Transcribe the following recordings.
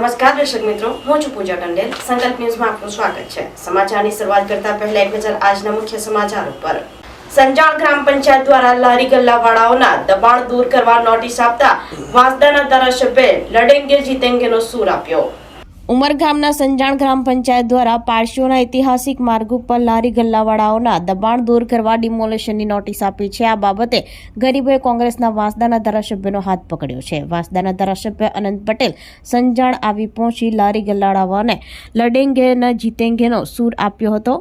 નમસ્કાર દર્શક મિત્રો, હું છું પૂજા ટંડેલ। સંકલ્પ ન્યૂઝમાં આપનું સ્વાગત છે। સમાચારની શરૂઆત કરતા પહેલા એક નજર આજના મુખ્ય સમાચારો પર। સંજાણ ગ્રામ પંચાયત દ્વારા લારી ગલ્લાવાળાઓના દબાણ દૂર કરવા નોટિસ આપતા વાંસદાના ધારાસભ્ય લડેંગે જીતેંગેનો સૂર આપ્યો। ઉમરગામના સંજાણ ગ્રામ પંચાયત દ્વારા પારસીઓના ઐતિહાસિક માર્ગ ઉપર લારી ગલ્લાવાળાઓના દબાણ દૂર કરવા ડિમોલેશનની નોટિસ આપી છે। આ બાબતે ગરીબોએ કોંગ્રેસના વાંસદાના ધારાસભ્યનો હાથ પકડ્યો છે। વાંસદાના ધારાસભ્ય અનંત પટેલ સંજાણ આવી પહોંચી લારી ગલ્લાવાળાઓને લડેંગે ન જીતેંગેનો સૂર આપ્યો હતો।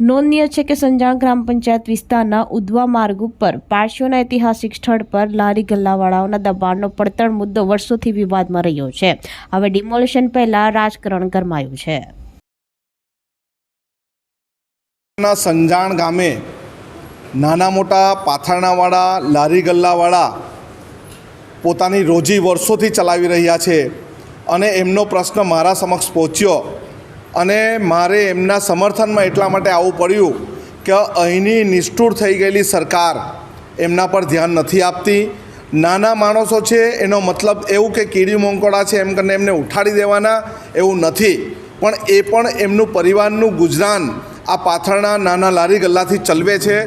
નોંધનીય છે કે સંજાણ ગ્રામ પંચાયત વિસ્તારના ઉધવા માર્ગ ઉપર પારસીઓના ઐતિહાસિક સ્થળ પર લારી ગલ્લાવાળાઓના દબાણનો પડતર મુદ્દો વર્ષોથી વિવાદમાં રહ્યો છે। હવે ડિમોલેશન પહેલા રાજકારણ ગરમાયું છે। સંજાણ ગામે નાના મોટા પાથરણાવાળા લારી ગલ્લાવાળા પોતાની રોજી વર્ષોથી ચલાવી રહ્યા છે અને એમનો પ્રશ્ન મારા સમક્ષ પહોંચ્યો અને મારે એમના સમર્થનમાં એટલા માટે આવવું પડ્યું કે અહીંની નિષ્ઠુર થઈ ગયેલી સરકાર એમના પર ધ્યાન નથી આપતી। નાના માણસો છે એનો મતલબ એવું કે કીડી મોંકોડા છે એમ કરીને એમને ઉઠાડી દેવાના એવું નથી, પણ એ પણ એમનું પરિવારનું ગુજરાન આ પાથરણા નાના લારી ગલ્લાથી ચલવે છે।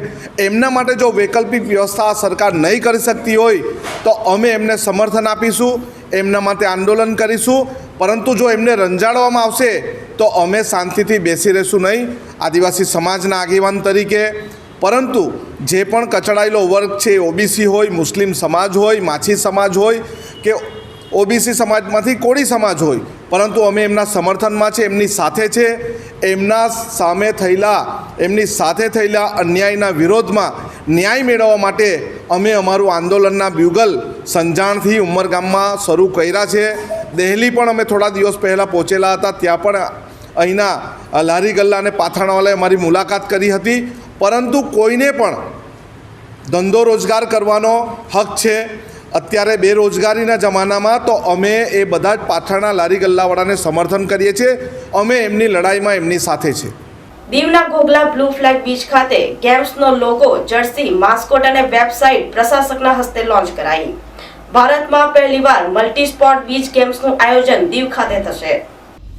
એમના માટે જો વૈકલ્પિક વ્યવસ્થા સરકાર નહીં કરી શકતી હોય તો અમે એમને સમર્થન આપીશું, એમના માટે આંદોલન કરીશું, પરંતુ જો એમને રંજાડવામાં આવશે તો અમે શાંતિથી બેસી રહીશું નહીં આદિવાસી સમાજના આગેવાન તરીકે। પરંતુ જે પણ કચડાયેલો વર્ગ છે, ઓબીસી હોય, મુસ્લિમ સમાજ હોય, માછી સમાજ હોય કે ઓબીસી સમાજમાંથી કોળી સમાજ હોય, પરંતુ અમે એમના સમર્થનમાં છે, એમની સાથે છે। એમના સામે થયેલા એમની સાથે થયેલા અન્યાયના વિરોધમાં ન્યાય મેળવવા માટે અમે અમારું આંદોલનના બ્યુગલ સંજાણથી ઉમરગામમાં શરૂ કર્યા છે। દિલ્હી પણ અમે થોડા દિવસ પહેલાં પહોંચેલા હતા, ત્યાં પણ અહીંના લારી ગલ્લા અને પાથરણાવાળાએ અમારી મુલાકાત કરી હતી। પરંતુ કોઈને પણ ધંધો રોજગાર કરવાનો હક છે। અત્યારે બેરોજગારીના જમાનામાં તો અમે એ બધા જ પાથરણા લારી ગલ્લાવાળાને સમર્થન કરીએ છીએ। અમે એમની લડાઈમાં એમની સાથે છે। દીવના ઘોઘલા બ્લુ ફ્લેગ બીચ ખાતે ગેમ્સનો લોગો, જર્સી, માસ્કોટ અને વેબસાઇટ પ્રશાસકના હસ્તે લોન્ચ કરાઈ। ભારતમાં પહેલીવાર મલ્ટી સ્પોર્ટ બીચ ગેમ્સનું આયોજન દીવ ખાતે થશે।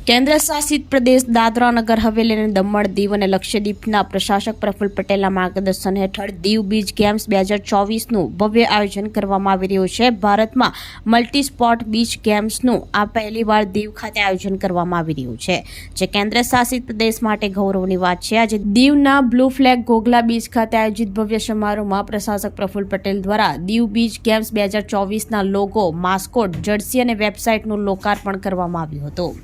કેન્દ્ર શાસિત પ્રદેશ દાદરા નગર હવેલી અને દમણ, દીવ અને લક્ષદ્વીપના પ્રશાસક પ્રફુલ્લ પટેલના માર્ગદર્શન હેઠળ દીવ બીચ ગેમ્સ 2024નું ભવ્ય આયોજન કરવામાં આવી રહ્યું છે। ભારતમાં મલ્ટી સ્પોર્ટ બીચ ગેમ્સનું આ પહેલીવાર દીવ ખાતે આયોજન કરવામાં આવી રહ્યું છે, જે કેન્દ્ર શાસિત પ્રદેશ માટે ગૌરવની વાત છે। આજે દીવના બ્લુ ફ્લેગ ઘોઘલા બીચ ખાતે આયોજિત ભવ્ય સમારોહમાં પ્રશાસક પ્રફુલ્લ પટેલ દ્વારા દીવ બીચ ગેમ્સ 2024ના લોગો, માસ્કોટ, જર્સી અને વેબસાઇટનું લોકાર્પણ કરવામાં આવ્યું હતું।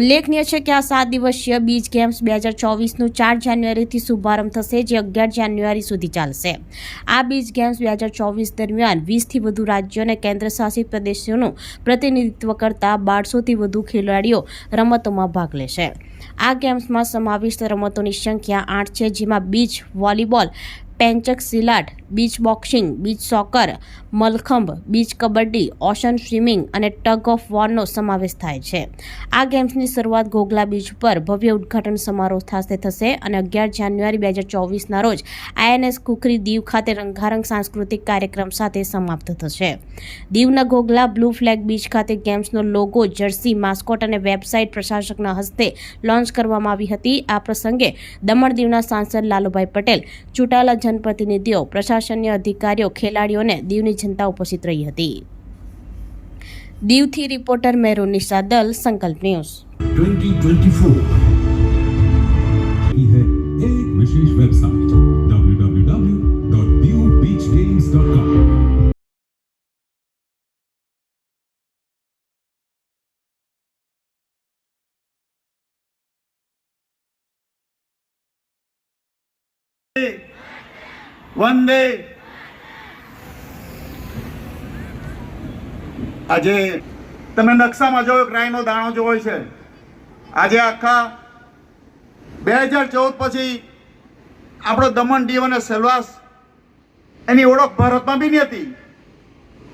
ઉલ્લેખનીય છે કે આ 7 દિવસીય બીચ ગેમ્સ 2024નું 4 જાન્યુઆરીથી શુભારંભ થશે, જે 11 જાન્યુઆરી સુધી ચાલશે। આ બીચ ગેમ્સ 2024 દરમિયાન 20થી વધુ રાજ્યો અને કેન્દ્ર શાસિત પ્રદેશોનું પ્રતિનિધિત્વ કરતા 1200થી વધુ ખેલાડીઓ રમતોમાં ભાગ લેશે। આ ગેમ્સમાં સમાવિષ્ટ રમતોની સંખ્યા 8 છે, જેમાં beach volleyball, pencak silat, beach boxing, beach soccer, mallakhamb, beach kabaddi, ocean swimming અને ટગ ઓફ વોરનો સમાવેશ થાય છે। આ ગેમ્સની શરૂઆત ઘોઘલા બીચ પર ભવ્ય ઉદ્ઘાટન સમારોહ સાથે થશે અને 11 જાન્યુઆરી 2024ના રોજ INS કુકરી દીવ ખાતે રંગારંગ સાંસ્કૃતિક કાર્યક્રમ સાથે સમાપ્ત થશે। દીવના ઘોઘલા બ્લુ ફ્લેગ બીચ ખાતે ગેમ્સનો લોગો, જર્સી, માસ્કોટ અને વેબસાઇટ પ્રશાસકના હસ્તે લોન્ચ કરવામાં આવી હતી। આ પ્રસંગે દમણ દીવના સાંસદ લાલુભાઈ પટેલ, ચૂંટાયેલા જનપ્રતિનિધિઓ, પ્રશાસનીય અધિકારીઓ, ખેલાડીઓને દીવની જનતા ઉપસ્થિત રહી હતી। દીવથી રિપોર્ટર મેહરુન નિશાદલ, સંકલ્પ ન્યૂઝ। 2024 की है एक विशेष वेबसाइट www.divbeachgames.com। વંદે આજે તમે નકશામાં જોયો ક્રાઈનો દાણો જો હોય છે। આજે આખા 2014 પછી આપણો દમણ, દીવ અને સેલવાસ એની ઓળખ ભારતમાં બી નહીં હતી।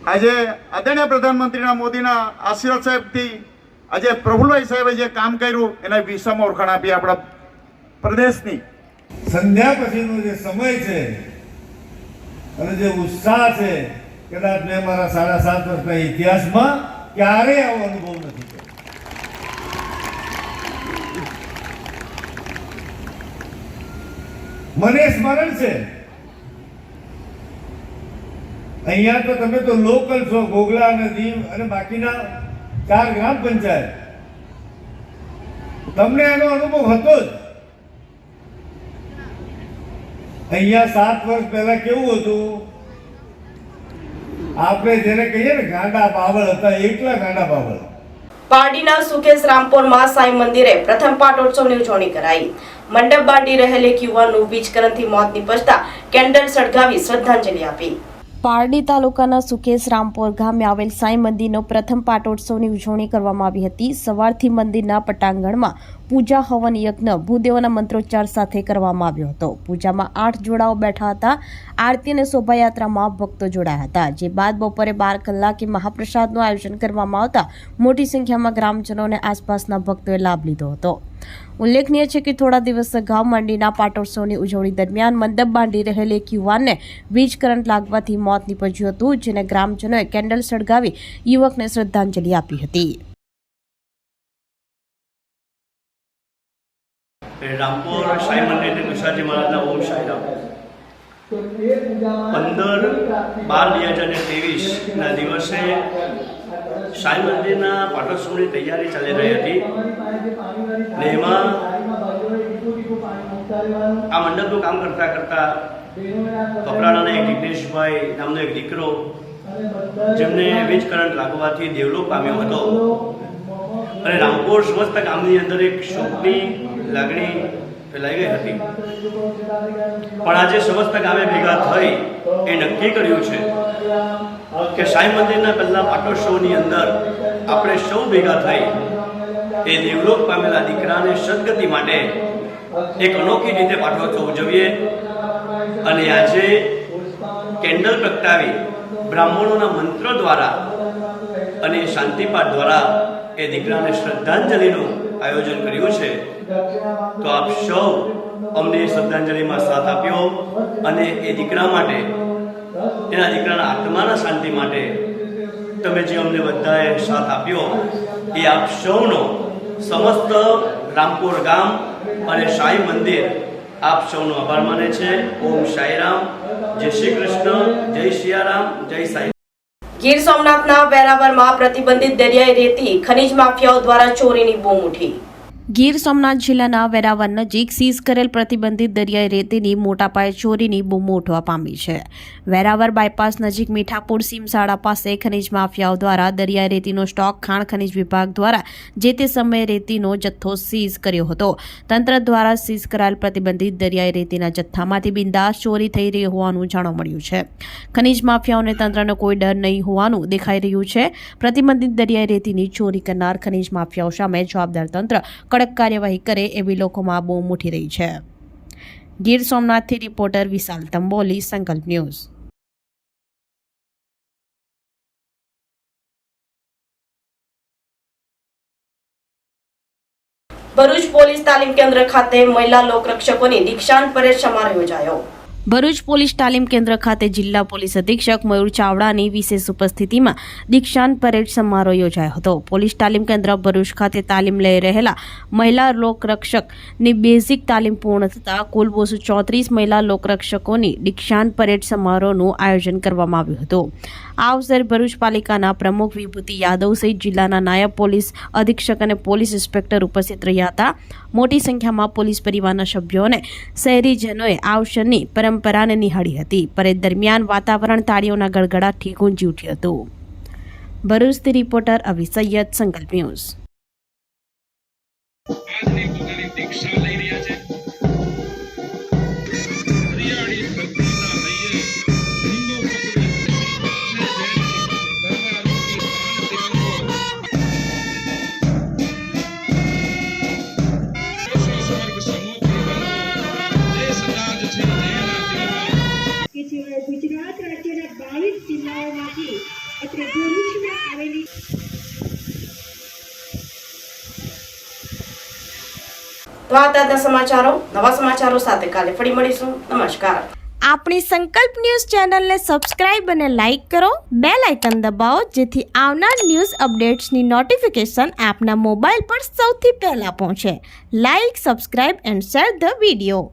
આજે આદરણીય પ્રધાનમંત્રીના મોદીના આશીર્વાદ સાહેબથી આજે પ્રફુલ્લભાઈ સાહેબે જે કામ કર્યું એના વિશ્વમાં ઓળખાણ આપી આપણા પ્રદેશની। સંધ્યા પછીનો જે સમય છે અને જે ઉત્સાહ છે, કદાચ મેં મારા 7.5 વર્ષના ઇતિહાસમાં ક્યારેય આવો અનુભવ નથી કર્યો। મને સ્મરણ છે, અહીંયા તો તમે તો લોકલ છો, ઘોઘલા અને દીવ અને બાકીના 4 ગ્રામ પંચાયત, તમને એનો અનુભવ હતો જ. અહીંયા 7 વર્ષ પહેલા કેવું હતું, આપણે જેને કહીએ ને ગાંડા બાવળ હતા, એકલા ગાંડા બાવળ. પારડીના સુકેશ રામપોરમાં સાંઈ મંદિરે પ્રથમ પાટોત્સવની ઉજવણી કરાઈ. મંડપ બાંધી રહેલ એક યુવાનનું વીજકરણથી મોત નિપજતા કેન્ડલ સળગાવી શ્રદ્ધાંજલિ આપી. પારડી તાલુકાના સુકેશ રામપોર ગામે આવેલ સાંઈ મંદિરનો પ્રથમ પાટોત્સવની ઉજવણી કરવામાં આવી હતી. સવારથી મંદિરના પટાંગણમાં પૂજા હવન યજ્ઞ ભૂદેવોના મંત્રોચ્ચાર સાથે કરવામાં આવ્યો હતો. પૂજામાં 8 જોડાઓ બેઠા હતા. આરતી અને શોભાયાત્રામાં ભક્તો જોડાયા હતા. જે બાદ બપોરે 12 કલાકે મહાપ્રસાદનું આયોજન કરવામાં આવતા મોટી સંખ્યામાં ગ્રામજનો અને આસપાસના ભક્તોએ લાભ લીધો હતો. ઉલ્લેખનીય છે કે થોડા દિવસ અગાઉ મંડીના પાટોત્સવની ઉજવણી દરમિયાન મંડપ બાંધી રહેલ એક યુવાનને વીજ કરંટ લાગવાથી મોત નીપજ્યું હતું, જેને ગ્રામજનોએ કેન્ડલ સળગાવી યુવકને શ્રદ્ધાંજલિ આપી હતી. રામપોર સાંઈ મંદિર કૃષ્ણાજી મહારાજના ઓમ સાંઈરામ 15/12/2023ના દિવસે સાંઈ મંદિરના પાટોત્સવની તૈયારી ચાલી રહી હતી ને એમાં આ મંડપનું કામ કરતા કપરાણાના એક જિગ્નેશભાઈ નામનો એક દીકરો જેમને વીજ કરંટ લાગવાથી દેવલોક પામ્યો હતો અને રામપોર સમસ્ત ગામની અંદર એક શોકની લાગણી ફેલાઈ ગઈ હતી. પણ આજે સમસ્ત ગામે ભેગા થઈ એ નક્કી કર્યું છે કે સાંઈ મંદિરના પહેલા પાટોત્સવની અંદર આપણે સૌ ભેગા થઈ એ દેવલોક પામેલા દીકરાને સદગતિ માટે એક અનોખી રીતે પાટોત્સવ ઉજવીએ અને આજે કેન્ડલ પ્રગટાવી બ્રાહ્મણોના મંત્ર દ્વારા અને શાંતિપાઠ દ્વારા એ દીકરાને શ્રદ્ધાંજલિનું આયોજન કર્યું છે. તો આપ સૌ અમને શ્રદ્ધાંજલિમાં સાથ આપ્યો અને એ દીકરા માટે, એના દીકરાના આત્માના શાંતિ માટે તમે જે અમને બધાએ સાથ આપ્યો એ આપ સૌનો સમસ્ત રામપુર ગામ અને સાંઈ મંદિર આપ સૌનો આભાર માને છે. ઓમ સાંઈરામ, જય શ્રી કૃષ્ણ, જય સિયારામ, જય સાંઈ. ગીર સોમનાથના વેરાવળમાં પ્રતિબંધિત દરિયાઈ રેતી ખનીજ માફિયાઓ દ્વારા ચોરીની બૂમ ઉઠી. ગીર સોમનાથ જિલ્લાના વેરાવળ નજીક સીઝ કરેલ પ્રતિબંધિત દરિયાઈ રેતીની મોટા પાયે ચોરીની બૂમો ઉઠવા પામી છે. વેરાવળ બાયપાસ નજીક મીઠાપુર સીમસાડા પાસે ખનીજ માફિયાઓ દ્વારા દરિયાઈ રેતીનો સ્ટોક ખાણ ખનીજ વિભાગ દ્વારા જે તે સમયે રેતીનો જથ્થો સીઝ કર્યો હતો. તંત્ર દ્વારા સીઝ કરાયેલ પ્રતિબંધિત દરિયાઈ રેતીના જથ્થામાંથી બિંદાસ ચોરી થઈ રહી હોવાનું જાણવા મળ્યું છે. ખનીજ માફિયાઓને તંત્રનો કોઈ ડર નહીં હોવાનું દેખાઈ રહ્યું છે. પ્રતિબંધિત દરિયાઈ રેતીની ચોરી કરનાર ખનીજ માફિયાઓ સામે જવાબદાર તંત્ર કડક કાર્યવાહી કરે એવી લોકોમાં બૂમ ઉઠી રહી છે. ગીર સોમનાથથી રિપોર્ટર વિશાલ તંબોલી, સંકલ્પ ન્યૂઝ. ભરૂચ પોલીસ તાલીમ કેન્દ્ર ખાતે મહિલા લોકરક્ષકોની દીક્ષાંત પરેડ સમારોહ યોજાયો. ભરૂચ પોલીસ તાલીમ કેન્દ્ર ખાતે જિલ્લા પોલીસ અધિક્ષક મયુર ચાવડાની વિશેષ ઉપસ્થિતિમાં દીક્ષાંત પરેડ સમારોહ યોજાયો હતો. પોલીસ તાલીમ કેન્દ્ર ભરૂચ ખાતે તાલીમ લઈ રહેલા મહિલા લોકરક્ષકની બેઝિક તાલીમ પૂર્ણ થતાં કુલ 234 મહિલા લોકરક્ષકોની દીક્ષાંત પરેડ સમારોહનું આયોજન કરવામાં આવ્યું હતું. આ અવસરે ભરૂચ પાલિકાના પ્રમુખ વિભૂતિ યાદવ સહિત જિલ્લાના નાયબ પોલીસ અધિક્ષક અને પોલીસ ઇન્સ્પેક્ટર ઉપસ્થિત રહ્યા હતા. મોટી સંખ્યામાં પોલીસ પરિવારના સભ્યો અને શહેરીજનોએ આ અવસરની પરંપરાને નિહાળી હતી. પરેડ દરમિયાન વાતાવરણ તાળીઓના ગડગડાટથી ગુંજી ઉઠ્યું હતું. ભરૂચથી રિપોર્ટર અવી સૈયદ, સંકલ્પ ન્યૂઝ. ગુજરાત રાજ્યના 22 જિલ્લાઓમાંથી અત્રે ભરૂચમાં આવેલી તો આ તાજા સમાચારો, નવા સમાચારો સાથે કાલે ફરી મળીશું. નમસ્કાર. આપણી સંકલ્પ ન્યૂઝ ચેનલને સબસ્ક્રાઇબ અને લાઇક કરો. બેલ આઇકન દબાવો જેથી આવનાર ન્યૂઝ અપડેટ્સની નોટિફિકેશન આપના મોબાઈલ પર સૌથી પહેલા પહોંચે. Like, subscribe and share the video.